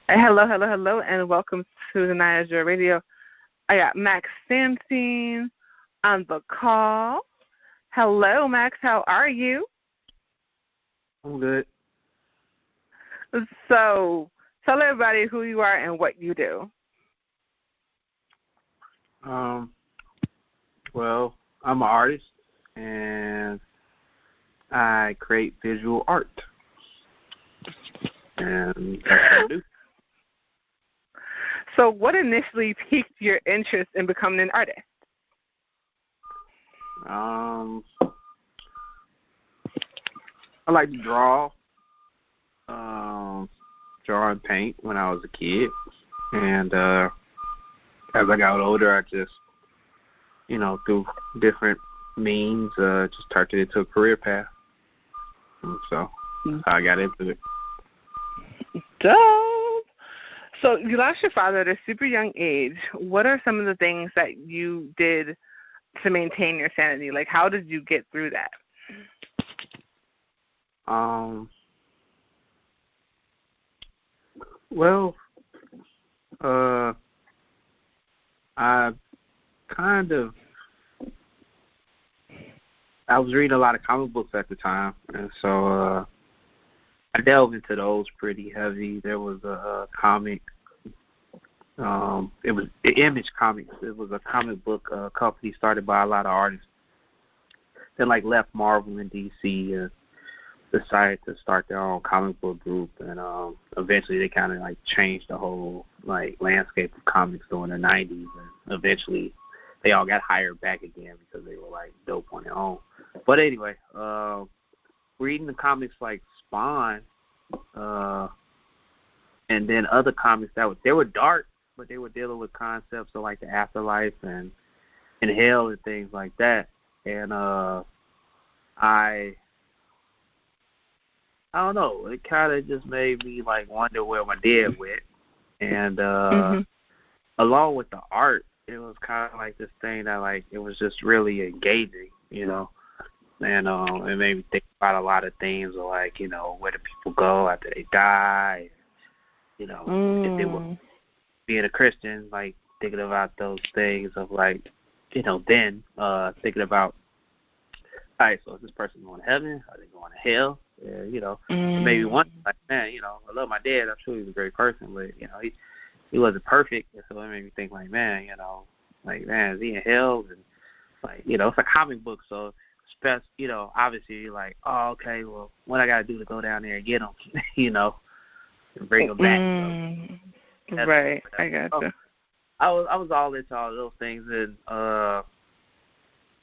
Hello, hello, hello, and welcome to Danaya Azure Radio. I got Max Sansing on the call. Hello, Max. How are you? I'm good. So, tell everybody who you are and what you do. Well, I'm an artist, and I create visual art. And that's what I do. So, what initially piqued your interest in becoming an artist? I like to draw. Draw and paint when I was a kid. And as I got older, I just, through different means, just turned it into a career path. And so that's how I got into it. Dope. So you lost your father at a super young age. What are some of the things that you did to maintain your sanity? Like, how did you get through that? Well, I was reading a lot of comic books at the time, and so I delved into those pretty heavy. There was a comic. It was Image Comics. It was a comic book company started by a lot of artists. They left Marvel and DC and decided to start their own comic book group, and eventually they kind of changed the whole landscape of comics during the 90s, and eventually they all got hired back again because they were dope on their own. But anyway, reading the comics like Spawn, and then other comics they were dark, but they were dealing with concepts of the afterlife and hell and things like that. And I don't know, it kind of just made me wonder where my dad went. And along with the art, it was kind of this thing that it was just really engaging, and it made me think about a lot of things, where do people go after they die, if they were being a Christian, thinking about those things of then thinking about, all right, so is this person going to heaven? Are they going to hell? Maybe one man, I love my dad. I'm sure he was a great person, but he wasn't perfect, and so it made me think man, is he in hell? And it's a comic book, so obviously you're oh, okay, well, what I got to do to go down there and get him, and bring him back. Right, I got you. I was all into all those things, and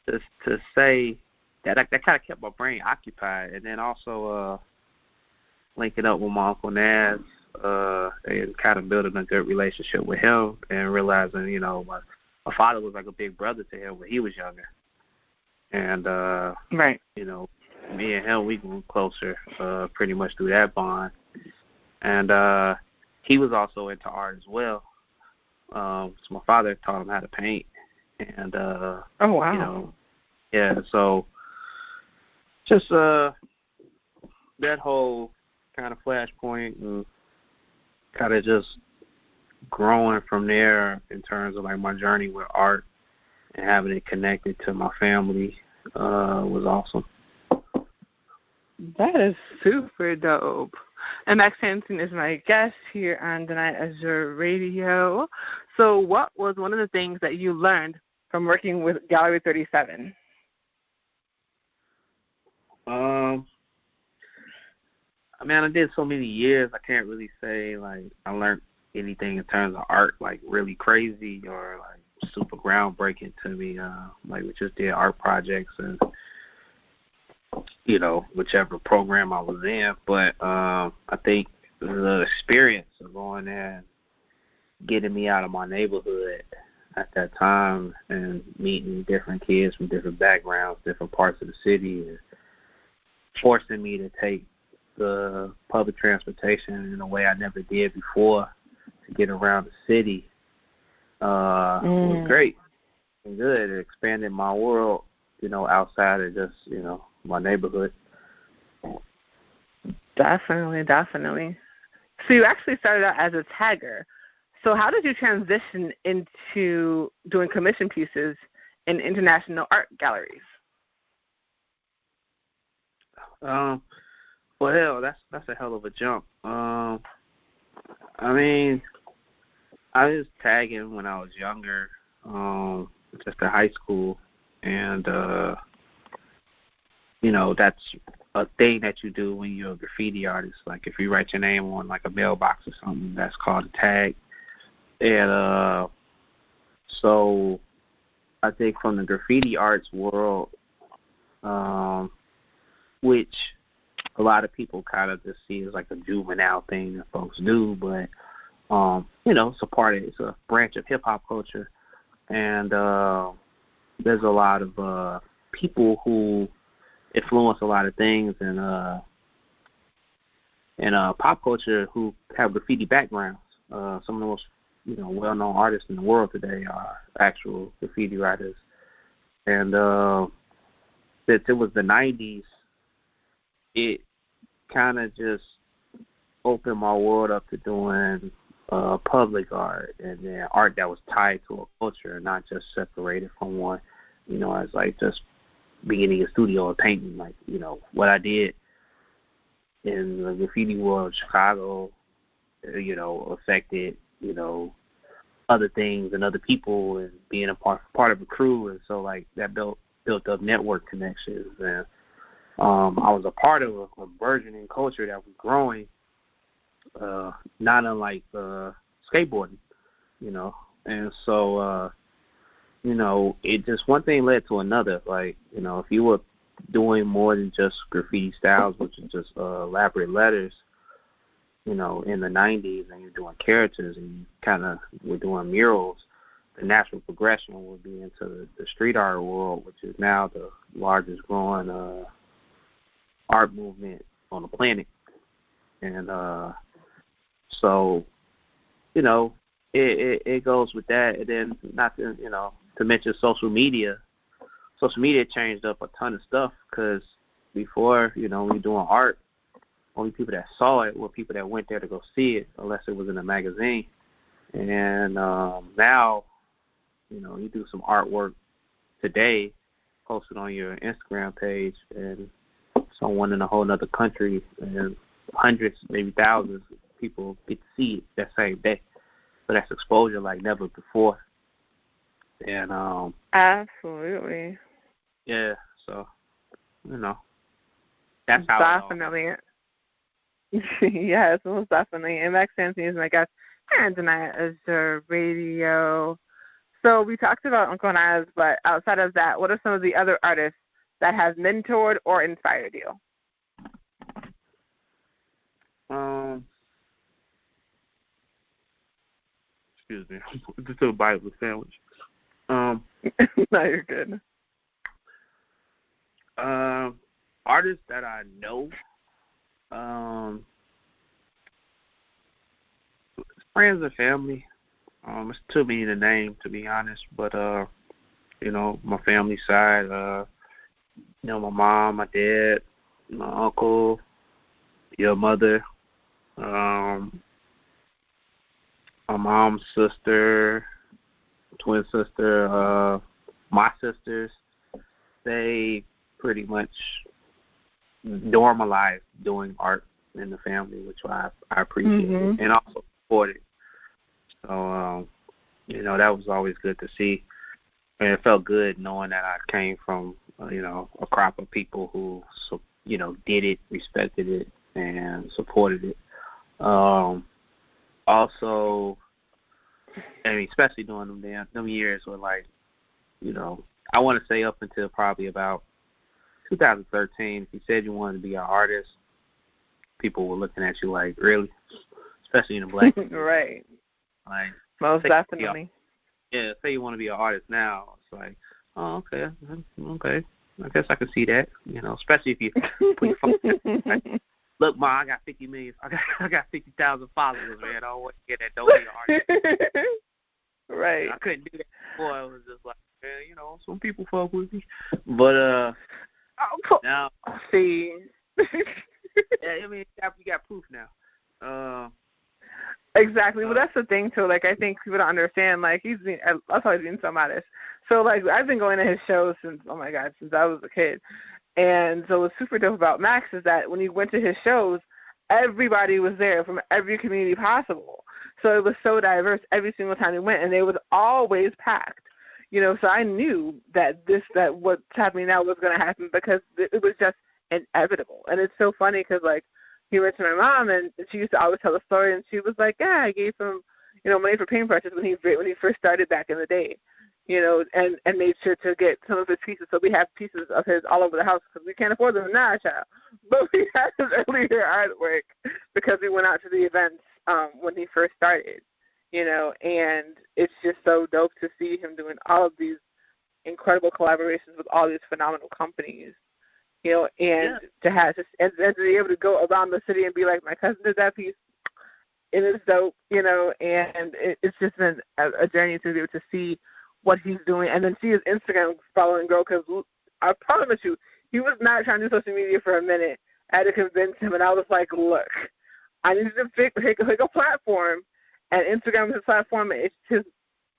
just to say that kind of kept my brain occupied, and then also linking up with my Uncle Naz, and kind of building a good relationship with him, and realizing, my father was like a big brother to him when he was younger, and right, me and him, we grew closer pretty much through that bond, and he was also into art as well. So my father taught him how to paint, and oh wow, yeah, so just that whole kind of flashpoint, and kind of just growing from there in terms of my journey with art and having it connected to my family was awesome. That is super dope. And Max Sansing is my guest here on Danaya Azure Radio. So what was one of the things that you learned from working with Gallery 37? I did so many years, I can't really say, I learned anything in terms of art, really crazy or, super groundbreaking to me. We just did art projects and, whichever program I was in. But I think the experience of going there and getting me out of my neighborhood at that time and meeting different kids from different backgrounds, different parts of the city, and forcing me to take the public transportation in a way I never did before to get around the city was great and good. It expanded my world, outside of just, my neighborhood. Definitely. So you actually started out as a tagger. So how did you transition into doing commission pieces in international art galleries? Well, hell, that's a hell of a jump. I mean, I was tagging when I was younger, just in high school, and that's a thing that you do when you're a graffiti artist. Like if you write your name on like a mailbox or something, that's called a tag. And so I think from the graffiti arts world, which a lot of people kind of just see as like a juvenile thing that folks do, but it's a branch of hip hop culture, and there's a lot of people who influence a lot of things in pop culture who have graffiti backgrounds. Some of the most well-known artists in the world today are actual graffiti writers, and since it was the 90s, it kind of just opened my world up to doing public art and then art that was tied to a culture, not just separated from one. As like just being in a studio or painting, like what I did in the graffiti world of Chicago, affected other things and other people, and being a part of a crew, and so like that built up network connections, and I was a part of a burgeoning culture that was growing, not unlike skateboarding, and so it just one thing led to another. Like if you were doing more than just graffiti styles, which is just elaborate letters, in the 90s, and you're doing characters and you kind of were doing murals, the natural progression would be into the street art world, which is now the largest growing art movement on the planet. And so, it goes with that. And then not to mention social media. Social media changed up a ton of stuff, because before, when you're doing art, only people that saw it were people that went there to go see it, unless it was in a magazine. And now, you do some artwork today, post it on your Instagram page, and someone in a whole other country and hundreds, maybe thousands of people get to see it that same day. So that's exposure like never before. And absolutely. Yeah, so that's how definitely. Yes, most definitely. And Max Sansing is my guest here on Danaya Azure Radio. So we talked about Uncle Nas, but outside of that, what are some of the other artists that have mentored or inspired you? Excuse me. Just a bite of a sandwich. No, you're good. Artists that I know, friends and family. It's too many to name, to be honest, but my family side, my mom, my dad, my uncle, your mother, my mom's sister, twin sister, my sisters, they pretty much normalized doing art in the family, which I appreciate, and also support it. So, that was always good to see. And it felt good knowing that I came from, a crop of people who, did it, respected it, and supported it. Also, I mean, especially during them years where, like, I want to say up until probably about 2013, if you said you wanted to be an artist, people were looking at you like, really? Especially in the black community. Right. Like, most definitely. Yeah, say you want to be an artist now. It's like, oh, okay. I guess I can see that. Especially if you put your phone. Like, look, Ma, I got 50 million. I got 50,000 followers, man. I don't want to get that. Don't be an artist. Right. I couldn't do that before. I was just like, man, some people fuck with me, but now see. Yeah, I mean, you got proof now. Exactly. Well, that's the thing too. Like, I think people don't understand. Like, that's always been so modest. So, like, I've been going to his shows since I was a kid. And so what's super dope about Max is that when you went to his shows, everybody was there from every community possible. So it was so diverse every single time we went, and they was always packed. So I knew that what's happening now was going to happen because it was just inevitable. And it's so funny because, like, he went to my mom, and she used to always tell a story, and she was like, yeah, I gave him, money for paintbrushes when he first started back in the day. And made sure to get some of his pieces. So we have pieces of his all over the house because we can't afford them now, child. But we had his earlier artwork because we went out to the events when he first started, and it's just so dope to see him doing all of these incredible collaborations with all these phenomenal companies, and to have and to be able to go around the city and be like, my cousin did that piece. It is dope, and it's just been a journey to be able to see what he's doing, and then see his Instagram following grow, because I promise you, he was not trying to do social media for a minute. I had to convince him, and I was like, look, I need to pick a platform, and Instagram is his platform, and it's his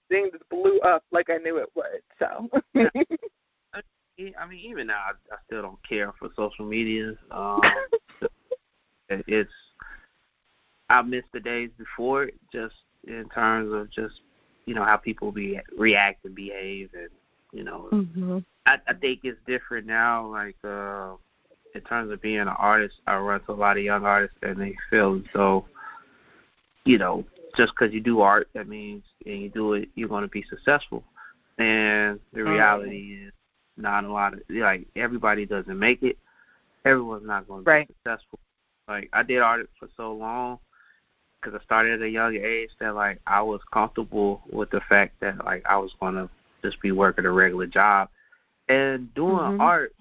thing that blew up like I knew it would. So, I mean, even now, I still don't care for social media. I miss the days before it, just in terms of just, how people react and behave, and, I think it's different now, like, in terms of being an artist. I run to a lot of young artists, and they feel as though, just because you do art, that means, and you do it, you're going to be successful. And the reality is not a lot of, like, everybody doesn't make it. Everyone's not going to be successful. Like, I did art for so long, because I started at a young age, that, like, I was comfortable with the fact that, like, I was going to just be working a regular job. And doing art,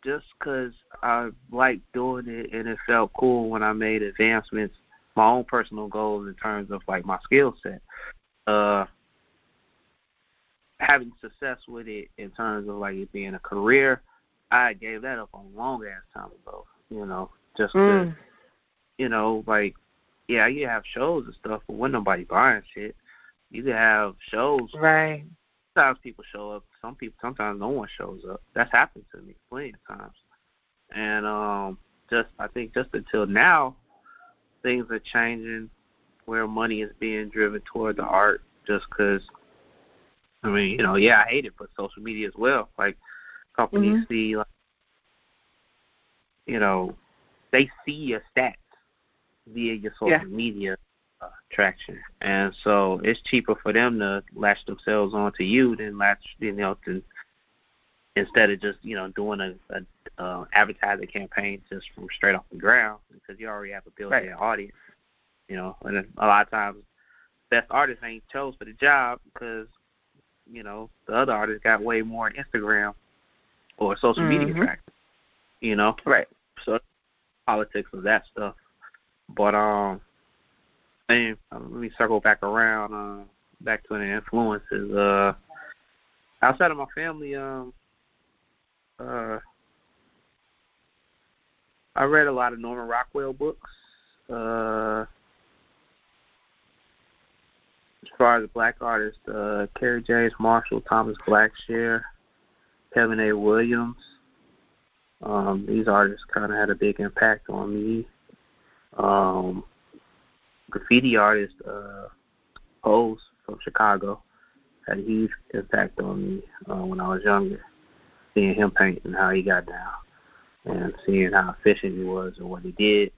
just because I liked doing it and it felt cool when I made advancements, my own personal goals in terms of, like, my skill set. Having success with it in terms of, like, it being a career, I gave that up a long-ass time ago, just because, like, yeah, you have shows and stuff, but when nobody buying shit, you can have shows. Right. Sometimes people show up. Sometimes no one shows up. That's happened to me plenty of times. And I think just until now, things are changing where money is being driven toward the art. Just because, I mean, I hate it, but social media as well. Like, companies see, like, they see your stats via your social media traction, and so it's cheaper for them to latch themselves onto you than instead of just doing a advertising campaign just from straight off the ground, because you already have a built-in audience, and then a lot of times best artists ain't chose for the job because the other artists got way more Instagram or social media traction, so politics of that stuff. But let me circle back around, back to the influences. Outside of my family, I read a lot of Norman Rockwell books. As far as black artists, Kerry James Marshall, Thomas Blackshear, Kevin A. Williams. These artists kind of had a big impact on me. Graffiti artist Pose from Chicago had a huge impact on me when I was younger, seeing him paint and how he got down and seeing how efficient he was and what he did.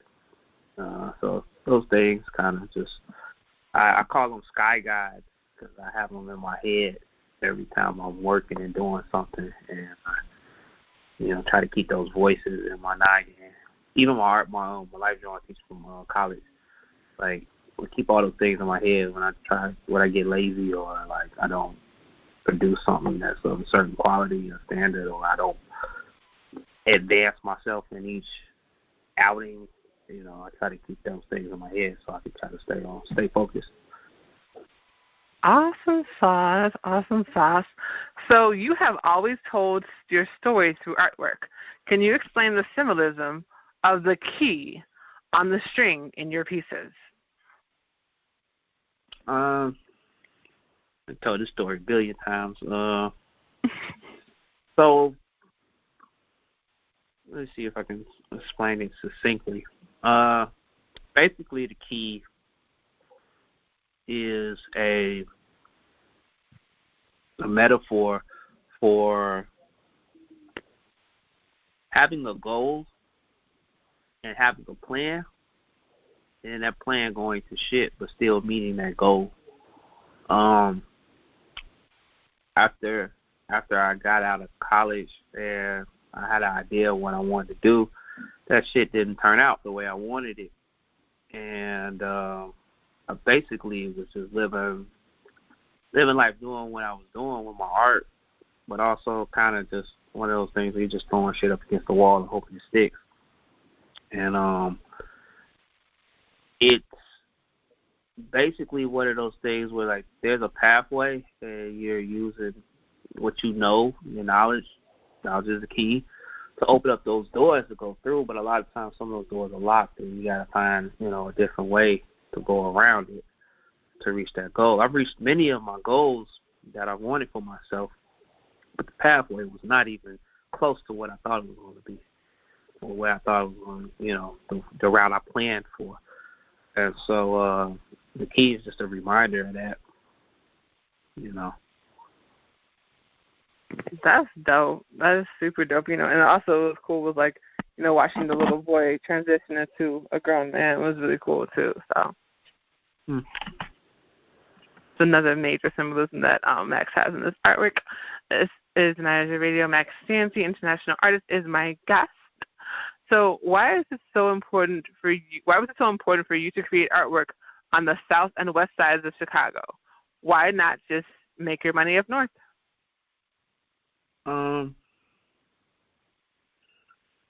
So those things kind of just, I call them sky guides because I have them in my head every time I'm working and doing something, and I try to keep those voices in my noggin. Even my art, my life drawing teacher from college, like, I keep all those things in my head when I get lazy or, like, I don't produce something that's of a certain quality or standard, or I don't advance myself in each outing. I try to keep those things in my head so I can try to stay focused. Awesome sauce. So you have always told your story through artwork. Can you explain the symbolism of the key on the string in your pieces? I told this story a billion times. So let's see if I can explain it succinctly. Basically, the key is a metaphor for having a goal and having a plan, and that plan going to shit, but still meeting that goal. After I got out of college and I had an idea of what I wanted to do, that shit didn't turn out the way I wanted it, and I basically was just living life doing what I was doing with my art, but also kind of just one of those things where you're just throwing shit up against the wall and hoping it sticks. And it's basically one of those things where, like, there's a pathway and you're using what you know, your knowledge. Knowledge is the key to open up those doors to go through, but a lot of times some of those doors are locked and you got to find, a different way to go around it to reach that goal. I've reached many of my goals that I wanted for myself, but the pathway was not even close to what I thought it was going to be, or what I thought it was going to, the route I planned for. And so the key is just a reminder of that, That's dope. That is super dope, And also it was cool was like, watching the little boy transition into a grown man was really cool too. So it's another major symbolism that Max has in this artwork. This is Danaya Azure Radio. Max Sansing, international artist, is my guest. So why is it so important for you? Why was it so important for you to create artwork on the south and west sides of Chicago? Why not just make your money up north?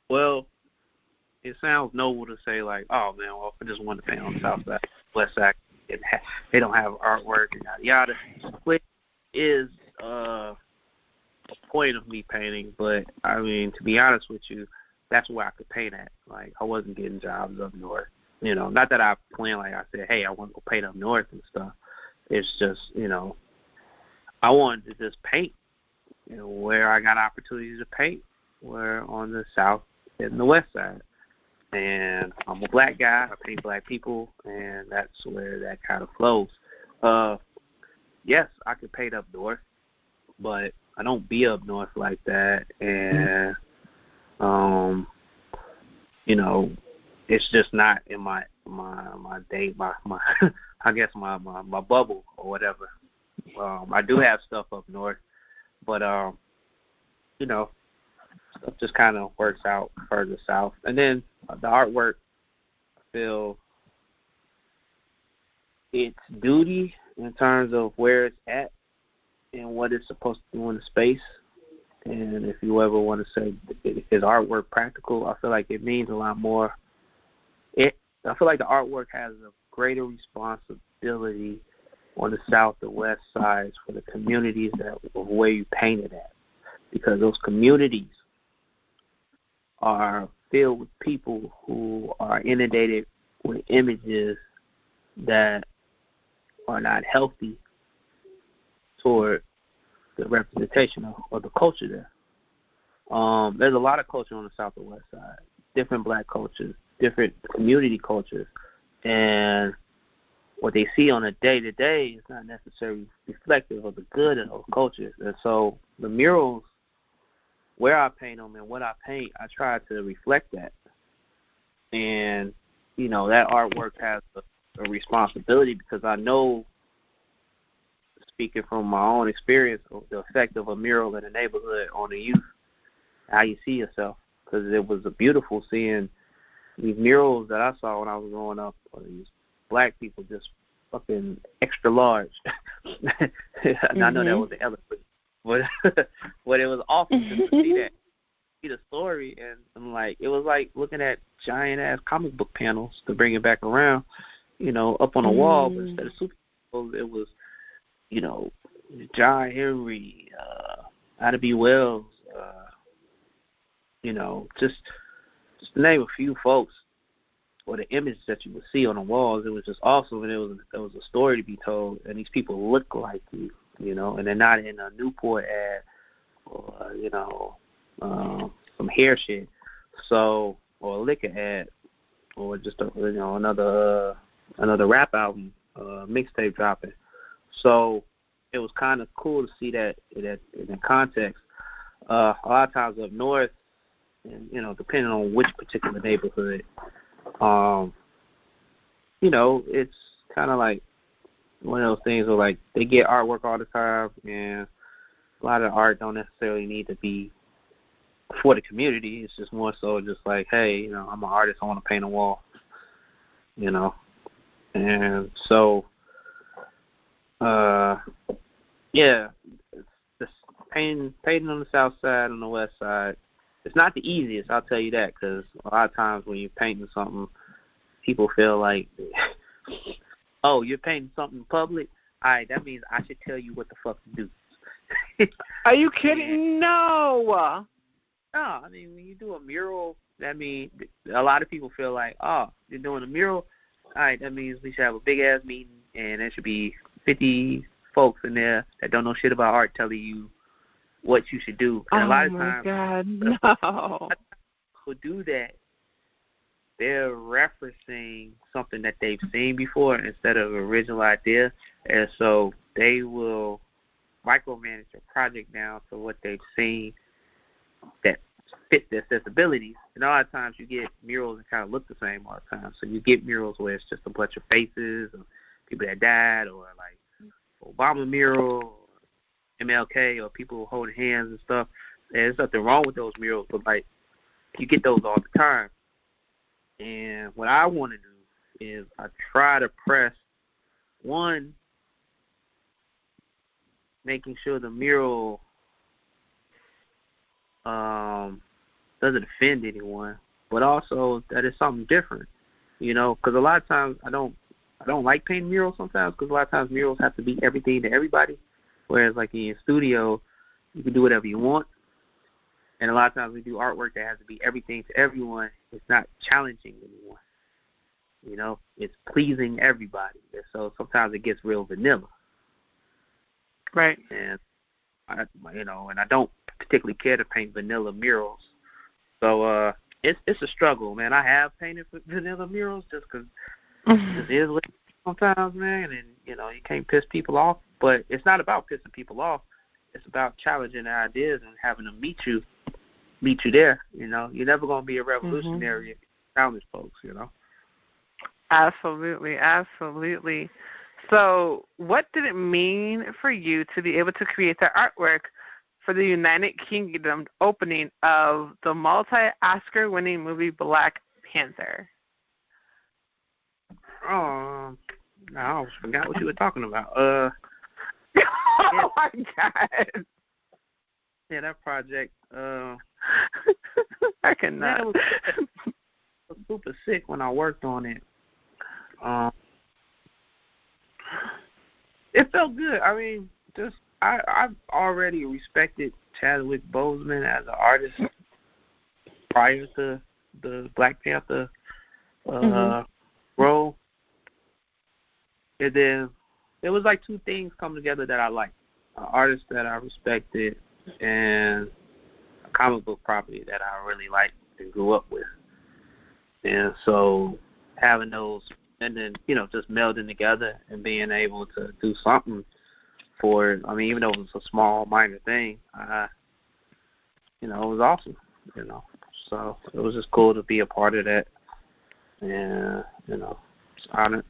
Well, it sounds noble to say, like, oh, man, well, I just want to paint on the south side, west side, and they don't have artwork and yada, yada. Which is a point of me painting, but, I mean, to be honest with you, that's where I could paint at. Like, I wasn't getting jobs up north. Not that I planned, like I said, hey, I want to go paint up north and stuff. It's just, I wanted to just paint, where I got opportunities to paint, where on the south and the west side. And I'm a black guy. I paint black people, and that's where that kind of flows. Yes, I could paint up north, but I don't be up north like that. And, it's just not in my day, my I guess my bubble or whatever. I do have stuff up north, but stuff just kind of works out further south. And then the artwork, I feel its duty in terms of where it's at and what it's supposed to do in the space. And if you ever want to say, is artwork practical, I feel like it means a lot more. I feel like the artwork has a greater responsibility on the south and west sides for the communities of where you painted at, because those communities are filled with people who are inundated with images that are not healthy toward the representation of the culture there. There's a lot of culture on the south and west side, different black cultures, different community cultures, and what they see on a day-to-day is not necessarily reflective of the good in those cultures. And so the murals, where I paint them and what I paint, I try to reflect that. And, that artwork has a responsibility, because I know, speaking from my own experience, the effect of a mural in a neighborhood on the youth, how you see yourself. Because it was beautiful seeing these murals that I saw when I was growing up, these black people just fucking extra large. And I know that was the elephant, but it was awesome just to see the story, and I'm like, it was like looking at giant ass comic book panels, to bring it back around, up on a wall, but instead of superheroes, it was, John Henry, Ida B. Wells, just to name a few folks. or the image that you would see on the walls, it was just awesome, and it was a story to be told, and these people look like you, you know, and they're not in a Newport ad or, you know, some hair shit, so, or a liquor ad, or just another rap album, mixtape dropping. So it was kind of cool to see that in that context. A lot of times up north, and, you know, depending on which particular neighborhood, you know, it's kind of like one of those things where, like, they get artwork all the time, and a lot of art don't necessarily need to be for the community. It's just more so just like, hey, you know, I'm an artist, I want to paint a wall, you know. And so, yeah, it's painting on the south side, on the west side, it's not the easiest, I'll tell you that, because a lot of times when you're painting something, people feel like, oh, you're painting something public? All right, that means I should tell you what the fuck to do. Are you kidding? No. No, I mean, when you do a mural, that means a lot of people feel like, oh, you're doing a mural? All right, that means we should have a big-ass meeting, and there should be 50 folks in there that don't know shit about art telling you what you should do. And a lot of times, God, no. Who do that, they're referencing something that they've seen before instead of an original idea, and so they will micromanage a project down to what they've seen that fit their sensibilities. And a lot of times you get murals that kind of look the same all the time. So you get murals where it's just a bunch of faces of people that died, or like Obama mural, or MLK, or people holding hands and stuff. And there's nothing wrong with those murals, but like you get those all the time. And what I want to do is I try to press, one, making sure the mural doesn't offend anyone, but also that it's something different, you know, because a lot of times I don't like painting murals sometimes, because a lot of times murals have to be everything to everybody, whereas like in your studio, you can do whatever you want, and a lot of times we do artwork that has to be everything to everyone. It's not challenging anyone, you know, it's pleasing everybody, and so sometimes it gets real vanilla. Right. And I don't particularly care to paint vanilla murals. So it's a struggle, man. I have painted vanilla murals just because it is sometimes, man, and, you know, you can't piss people off. But it's not about pissing people off. It's about challenging their ideas and having them meet you there, you know. You're never going to be a revolutionary if you challenge folks, you know. Absolutely, absolutely. So what did it mean for you to be able to create the artwork for the United Kingdom opening of the multi-Oscar-winning movie Black Panther? I almost forgot what you were talking about. Oh, my God. Yeah, that project. I cannot. Man, it was super sick when I worked on it. It felt good. I mean, just I've already respected Chadwick Boseman as an artist prior to the Black Panther role. And then there was like two things come together that I liked. An artist that I respected and a comic book property that I really liked and grew up with. And so having those, and then, you know, just melding together and being able to do something for it. I mean, even though it was a small, minor thing, you know, it was awesome, you know. So it was just cool to be a part of that. And, you know, it's honored.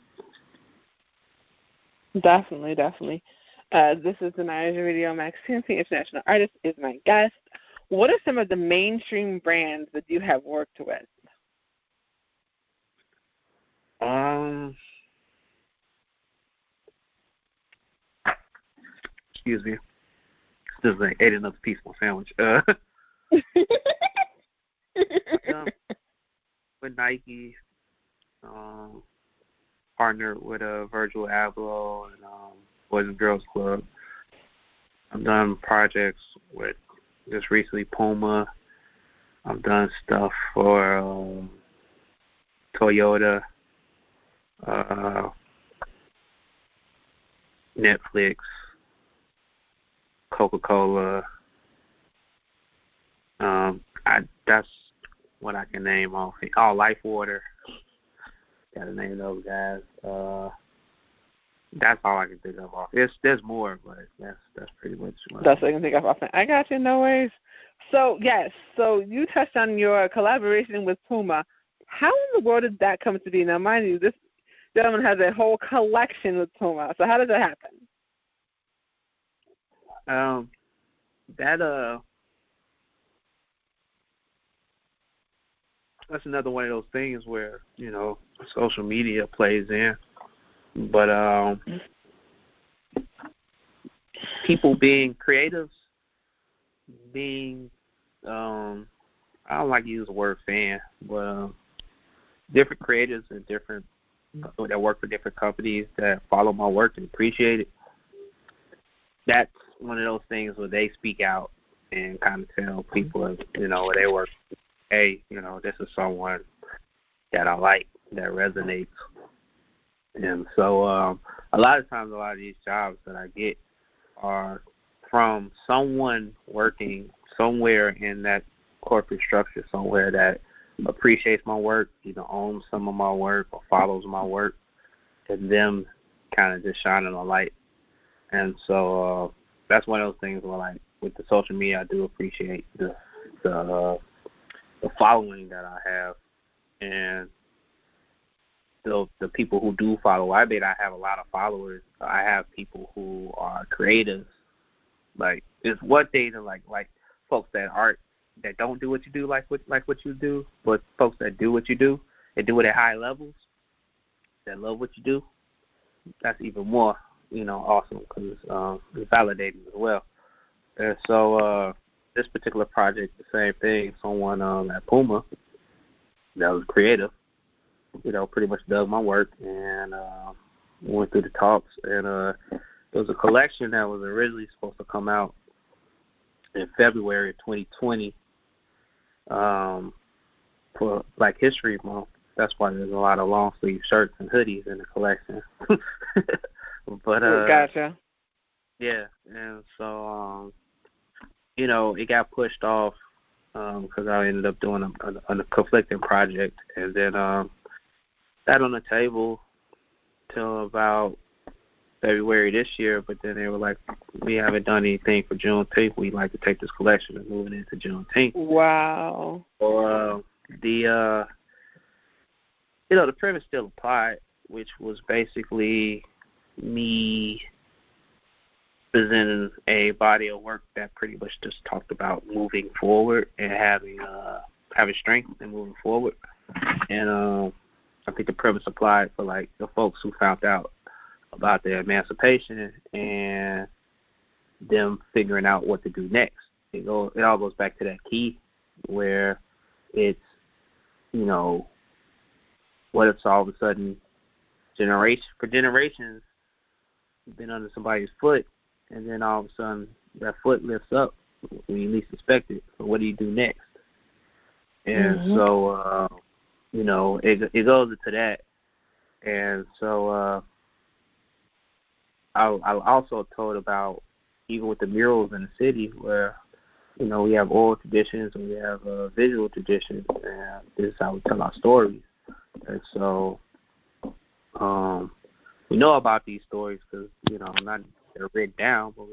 Definitely, definitely. This is Danaya Azure Radio. Max Sansing, international artist, is my guest. What are some of the mainstream brands that you have worked with? Excuse me. Just like ate another piece of my sandwich. With Nike, partnered with Virgil Abloh and Boys and Girls Club. I've done projects with just recently Puma. I've done stuff for Toyota, Netflix, Coca-Cola. That's what I can name off. Oh, Life Water. Gotta name those guys. That's all I can think of off. There's more, but that's pretty much what that's what I can think of offhand. I got you, no worries. So yes, so you touched on your collaboration with Puma. How in the world did that come to be? Now, mind you, this gentleman has a whole collection with Puma. So how did that happen? That's another one of those things where, social media plays in. But people being creatives, I don't like to use the word fan, but different creatives and different that work for different companies that follow my work and appreciate it. That's one of those things where they speak out and kind of tell people, where they work, hey, this is someone that I like, that resonates. And so a lot of times, a lot of these jobs that I get are from someone working somewhere in that corporate structure, somewhere that appreciates my work, either owns some of my work or follows my work, and them kind of just shining a light. And so that's one of those things where, like, with the social media, I do appreciate the following that I have, and the people who do follow. I may not have a lot of followers. I have people who are creatives. Like, it's one thing to like folks that don't do what you do like what you do, but folks that do what you do and do it at high levels, that love what you do, that's even more, awesome, because it's validating as well. And so this particular project, the same thing. Someone at Puma that was creative, pretty much dug my work, and went through the talks. And there was a collection that was originally supposed to come out in February of 2020 for Black History Month. That's why there's a lot of long sleeve shirts and hoodies in the collection. But gotcha. Yeah, and so it got pushed off because I ended up doing a conflicting project, and then sat on the table till about February this year. But then they were like, "We haven't done anything for Juneteenth. We'd like to take this collection and move it into Juneteenth." Wow. So the premise still applied, which was basically me presenting a body of work that pretty much just talked about moving forward and having strength and moving forward. And I think the premise applied for, like, the folks who found out about their emancipation and them figuring out what to do next. It all goes back to that key where it's, what if all of a sudden for generations you've been under somebody's foot, and then all of a sudden that foot lifts up when you least expect it. So what do you do next? And so, it goes into that. And so I also told about, even with the murals in the city, where, we have oral traditions and we have visual traditions, and this is how we tell our stories. And so we know about these stories because, not they're written down, but,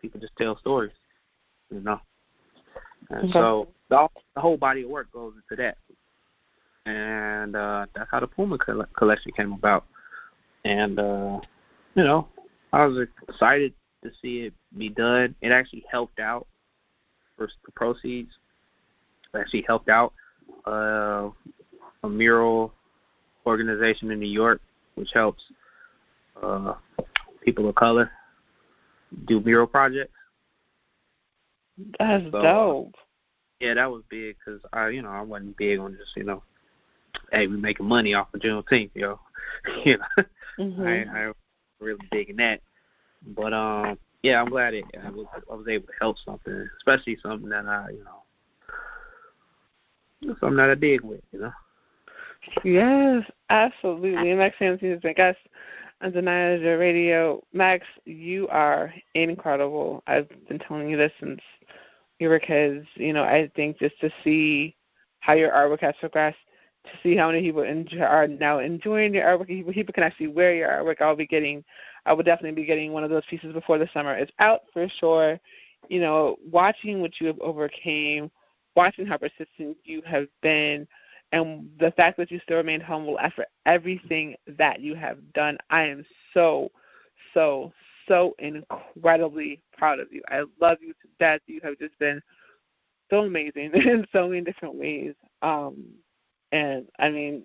people just tell stories, And so the whole body of work goes into that. And that's how the Puma collection came about. And, I was excited to see it be done. It actually helped out for the proceeds. It actually helped out a mural organization in New York, which helps people of color do mural projects. That's dope. Yeah, that was big because I wasn't big on just, hey, we making money off of Juneteenth, I really big in that. But yeah, I'm glad I was able to help something, especially something that something that I dig with, Yes, absolutely. And Max Sansing has been guest on Danaya Azure Radio. Max, you are incredible. I've been telling you this since you were kids. I think just to see how your artwork has progressed, to see how many people are now enjoying your artwork, people can actually wear your artwork. I will definitely be getting one of those pieces before the summer is out for sure. Watching what you have overcame, watching how persistent you have been, and the fact that you still remain humble after everything that you have done. I am so, so, so incredibly proud of you. I love you to death. You have just been so amazing in so many different ways. And I mean,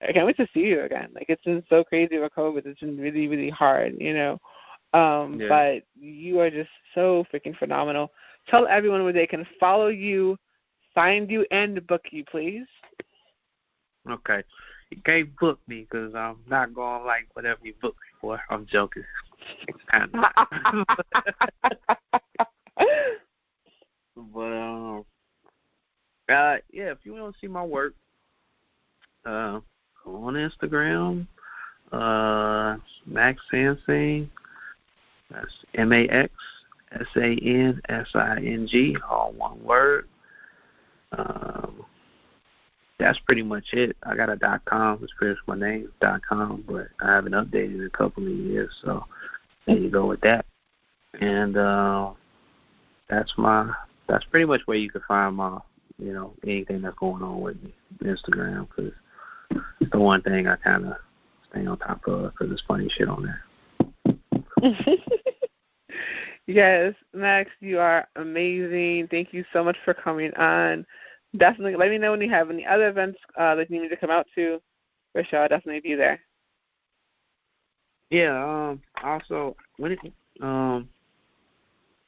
I can't wait to see you again. Like, it's been so crazy with COVID. It's been really, really hard, Yeah. But you are just so freaking phenomenal. Tell everyone where they can follow you, find you, and book you, please. Okay. You can't book me because I'm not going to like whatever you book me for. I'm joking. But, yeah, if you want to see my work, go on Instagram, Max Sansing. That's MAXSANSING, all one word. That's pretty much it. I got a .com. It's pretty much my name, .com, but I haven't updated in a couple of years, so there you go with that. And that's pretty much where you can find my, anything that's going on with me, Instagram, because it's the one thing I kind of stay on top of because there's funny shit on there. Yes, Max, you are amazing. Thank you so much for coming on. Definitely let me know when you have any other events that you need to come out to. For sure, I'll definitely be there. Yeah, also, when I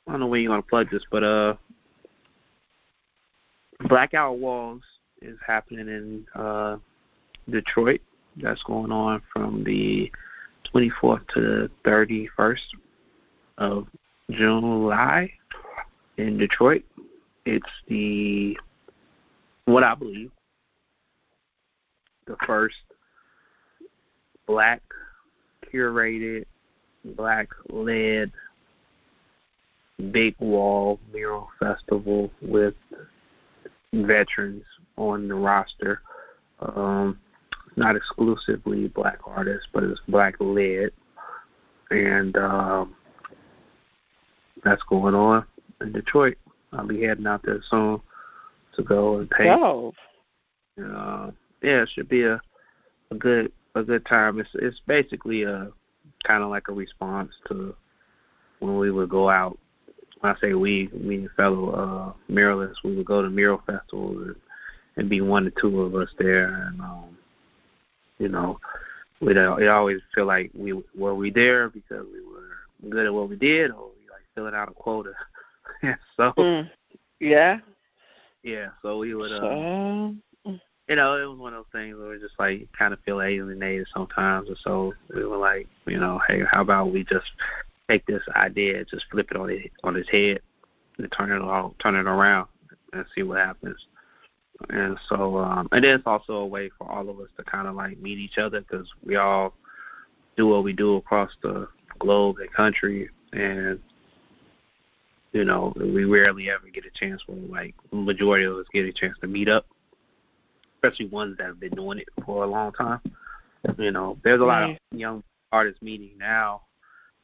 don't know when you're going to plug this, but Blackout Walls is happening in Detroit. That's going on from the 24th to the 31st of July in Detroit. It's what I believe, the first Black curated, Black-led big wall mural festival with veterans on the roster. Not exclusively Black artists, but it's Black-led. And that's going on in Detroit. I'll be heading out there soon to go and paint. Oh. Yeah, it should be a good time. It's basically a kind of like a response to when we would go out. When I say we, me and fellow muralists, we would go to mural festivals and be one or two of us there, and we'd always feel like we there because we were good at what we did, or we like filling out a quota. So yeah. Yeah, so we would, it was one of those things where we just like kind of feel alienated sometimes, and so we were like, hey, how about we just take this idea, just flip it on its head, and turn it around, and see what happens. And so, and it's also a way for all of us to kind of like meet each other because we all do what we do across the globe and country, and we rarely ever get a chance where, like, the majority of us get a chance to meet up, especially ones that have been doing it for a long time. There's a lot of young artists meeting now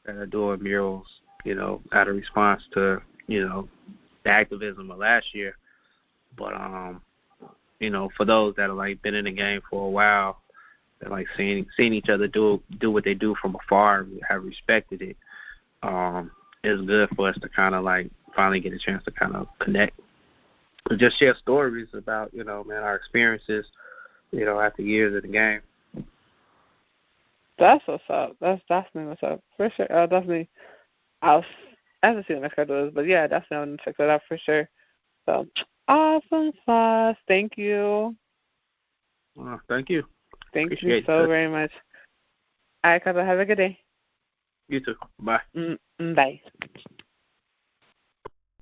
that are doing murals, out of response to, the activism of last year. But, for those that have, like, been in the game for a while, and, like, seeing each other do what they do from afar and have respected it, it's good for us to kind of like finally get a chance to kind of connect and just share stories about, our experiences, after years of the game. That's what's up. That's definitely what's up. For sure. I'll have to see what my schedule is, but yeah, definitely I'm going to check that out for sure. So, awesome sauce. Thank you. Thank you. Thank you so very much. All right, Carla, have a good day. You too. Bye. Bye.